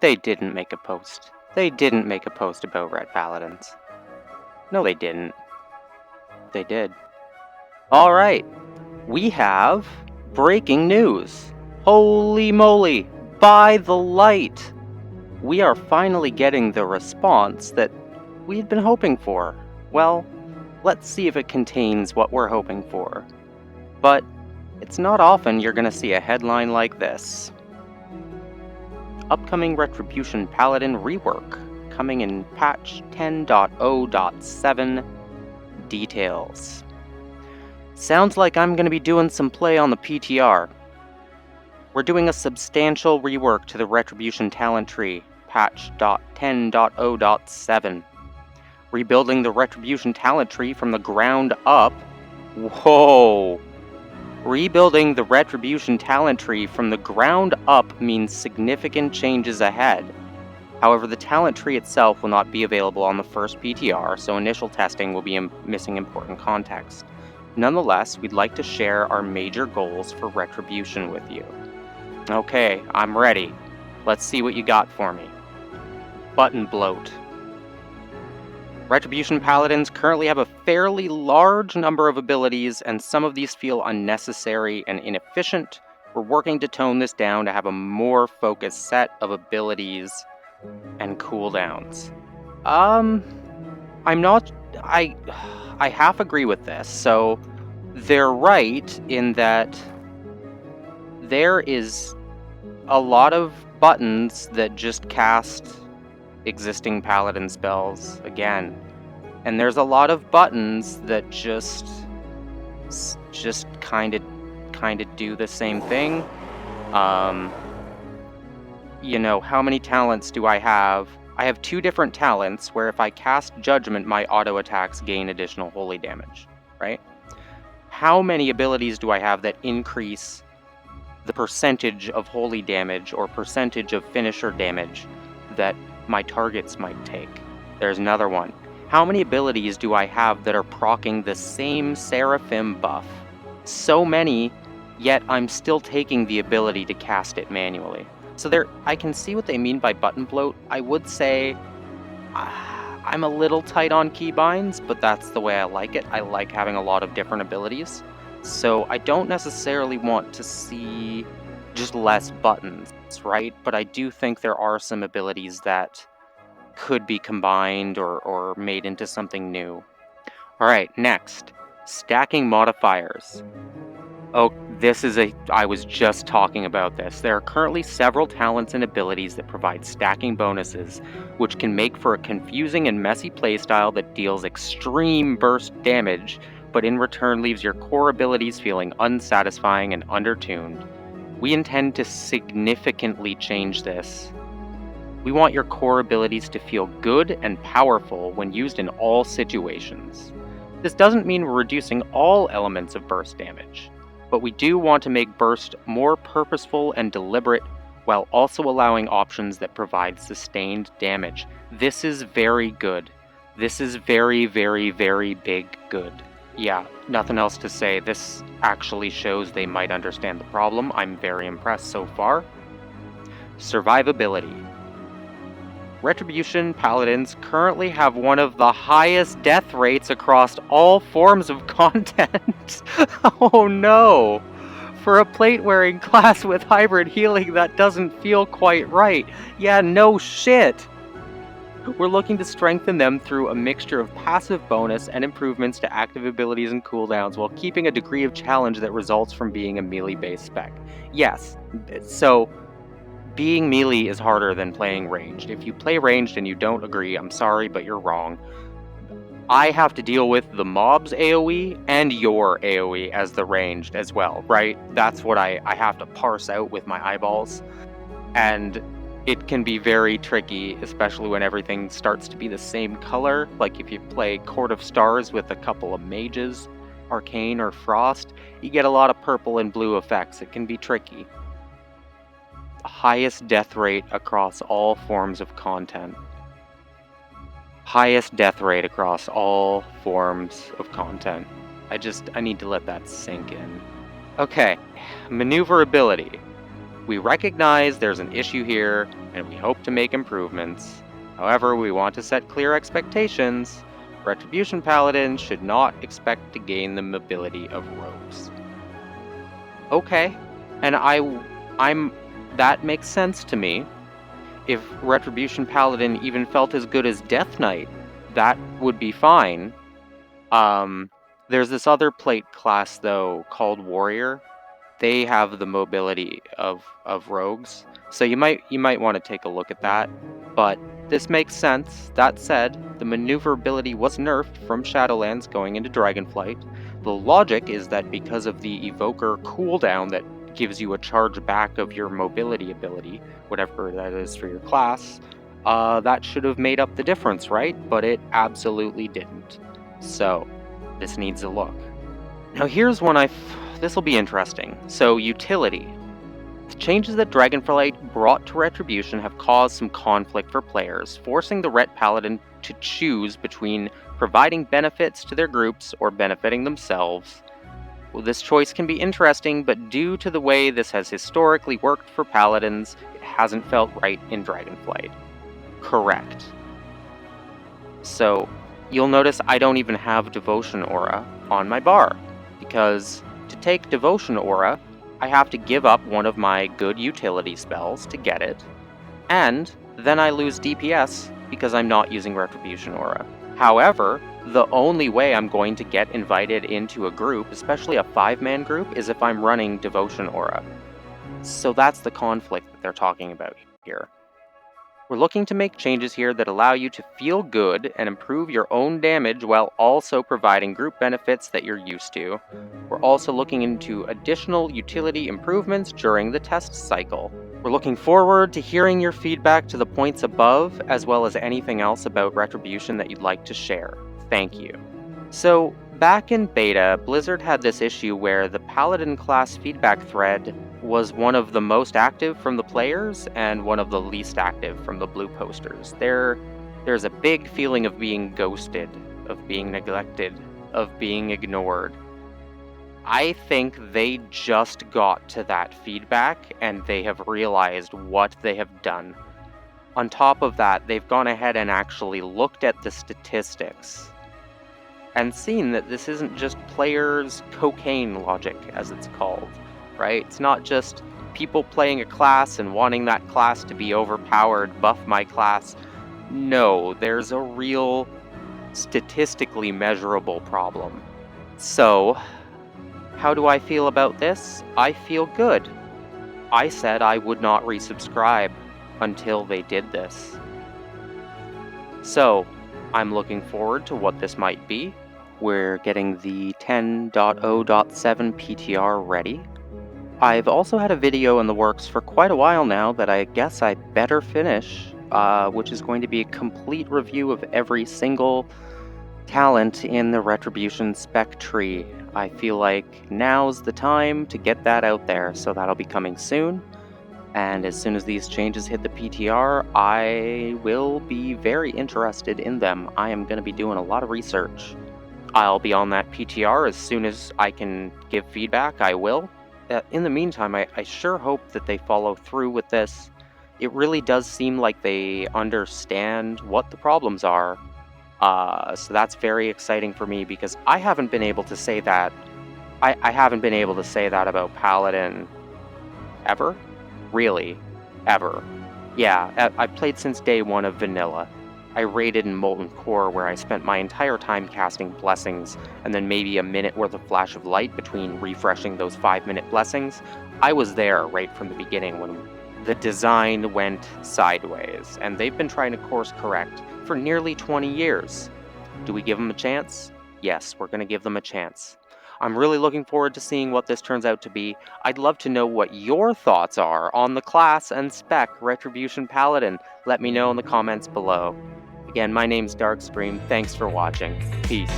They didn't make a post. They didn't make a post about Ret Paladins. No, they didn't. They did. Alright, we have breaking news. Holy moly, by the light! We are finally getting the response that we had been hoping for. Well, let's see if it contains what we're hoping for. But it's not often you're gonna see a headline like this. Upcoming Retribution Paladin rework, coming in patch 10.0.7 details. Sounds like I'm gonna be doing some play on the PTR. We're doing a substantial rework to the Retribution talent tree, patch 10.0.7. Rebuilding the Retribution talent tree from the ground up. Whoa! Rebuilding the Retribution talent tree from the ground up means significant changes ahead. However, the talent tree itself will not be available on the first PTR, so initial testing will be missing important context. Nonetheless, we'd like to share our major goals for Retribution with you. Okay, I'm ready. Let's see what you got for me. Button bloat. Retribution Paladins currently have a fairly large number of abilities, and some of these feel unnecessary and inefficient. We're working to tone this down to have a more focused set of abilities and cooldowns. I half agree with this. So they're right in that there is a lot of buttons that just cast existing paladin spells again, and there's a lot of buttons that just kind of do the same thing. You know, how many talents do I have? I have 2 different talents where if I cast Judgment, my auto attacks gain additional holy damage, right? How many abilities do I have that increase the percentage of holy damage or percentage of finisher damage that my targets might take? There's another one. How many abilities do I have that are proccing the same Seraphim buff? So many, yet I'm still taking the ability to cast it manually. So I can see what they mean by button bloat. I would say I'm a little tight on keybinds, but that's the way I like it. I like having a lot of different abilities. So I don't necessarily want to see just less buttons, right? But I do think there are some abilities that could be combined or made into something new. Alright, next. Stacking modifiers. Oh, I was just talking about this. There are currently several talents and abilities that provide stacking bonuses, which can make for a confusing and messy playstyle that deals extreme burst damage, but in return leaves your core abilities feeling unsatisfying and undertuned. We intend to significantly change this. We want your core abilities to feel good and powerful when used in all situations. This doesn't mean we're reducing all elements of burst damage, but we do want to make burst more purposeful and deliberate while also allowing options that provide sustained damage. This is very good. This is very, very, very big good. Yeah, nothing else to say. This actually shows they might understand the problem. I'm very impressed so far. Survivability. Retribution Paladins currently have one of the highest death rates across all forms of content. Oh no! For a plate-wearing class with hybrid healing, that doesn't feel quite right. Yeah, no shit! We're looking to strengthen them through a mixture of passive bonus and improvements to active abilities and cooldowns while keeping a degree of challenge that results from being a melee-based spec. Yes, so being melee is harder than playing ranged. If you play ranged and you don't agree, I'm sorry, but you're wrong. I have to deal with the mob's AoE and your AoE as the ranged as well, right? That's what I have to parse out with my eyeballs. And it can be very tricky, especially when everything starts to be the same color. Like if you play Court of Stars with a couple of mages, Arcane or Frost, you get a lot of purple and blue effects. It can be tricky. Highest death rate across all forms of content. Highest death rate across all forms of content. I need to let that sink in. Okay, maneuverability. We recognize there's an issue here, and we hope to make improvements. However, we want to set clear expectations. Retribution Paladins should not expect to gain the mobility of rogues. Okay, and that makes sense to me. If Retribution Paladin even felt as good as Death Knight, that would be fine. There's this other plate class though called Warrior. They have the mobility of rogues, so you might want to take a look at that. But this makes sense. That said, the maneuverability was nerfed from Shadowlands going into Dragonflight. The logic is that because of the Evoker cooldown that gives you a charge back of your mobility ability, whatever that is for your class, that should have made up the difference, right? But it absolutely didn't. So, this needs a look. Now here's one this will be interesting. So, utility. The changes that Dragonflight brought to Retribution have caused some conflict for players, forcing the Ret Paladin to choose between providing benefits to their groups or benefiting themselves. Well, this choice can be interesting, but due to the way this has historically worked for Paladins, it hasn't felt right in Dragonflight. Correct. So, you'll notice I don't even have Devotion Aura on my bar, because to take Devotion Aura, I have to give up one of my good utility spells to get it, and then I lose DPS because I'm not using Retribution Aura. However, the only way I'm going to get invited into a group, especially a 5-man group, is if I'm running Devotion Aura. So that's the conflict that they're talking about here. We're looking to make changes here that allow you to feel good and improve your own damage while also providing group benefits that you're used to. We're also looking into additional utility improvements during the test cycle. We're looking forward to hearing your feedback to the points above, as well as anything else about Retribution that you'd like to share. Thank you. So, back in beta, Blizzard had this issue where the Paladin class feedback thread was one of the most active from the players and one of the least active from the blue posters. There's a big feeling of being ghosted, of being neglected, of being ignored. I think they just got to that feedback and they have realized what they have done. On top of that, they've gone ahead and actually looked at the statistics and seen that this isn't just players' cocaine logic, as it's called, right? It's not just people playing a class and wanting that class to be overpowered, buff my class. No, there's a real statistically measurable problem. So, how do I feel about this? I feel good. I said I would not resubscribe until they did this. So, I'm looking forward to what this might be. We're getting the 10.0.7 PTR ready. I've also had a video in the works for quite a while now that I guess I better finish, which is going to be a complete review of every single talent in the Retribution spec tree. I feel like now's the time to get that out there, so that'll be coming soon. And as soon as these changes hit the PTR, I will be very interested in them. I am going to be doing a lot of research. I'll be on that PTR as soon as I can give feedback, I will. In the meantime, I sure hope that they follow through with this. It really does seem like they understand what the problems are. So that's very exciting for me because I haven't been able to say that. I haven't been able to say that about Paladin ever. Really. Ever. Yeah, I've played since day one of Vanilla. I raided in Molten Core where I spent my entire time casting blessings and then maybe a minute worth of flash of light between refreshing those 5-minute blessings. I was there right from the beginning when the design went sideways, and they've been trying to course correct for nearly 20 years. Do we give them a chance? Yes, we're going to give them a chance. I'm really looking forward to seeing what this turns out to be. I'd love to know what your thoughts are on the class and spec Retribution Paladin. Let me know in the comments below. Again, my name's Darkstream. Thanks for watching. Peace.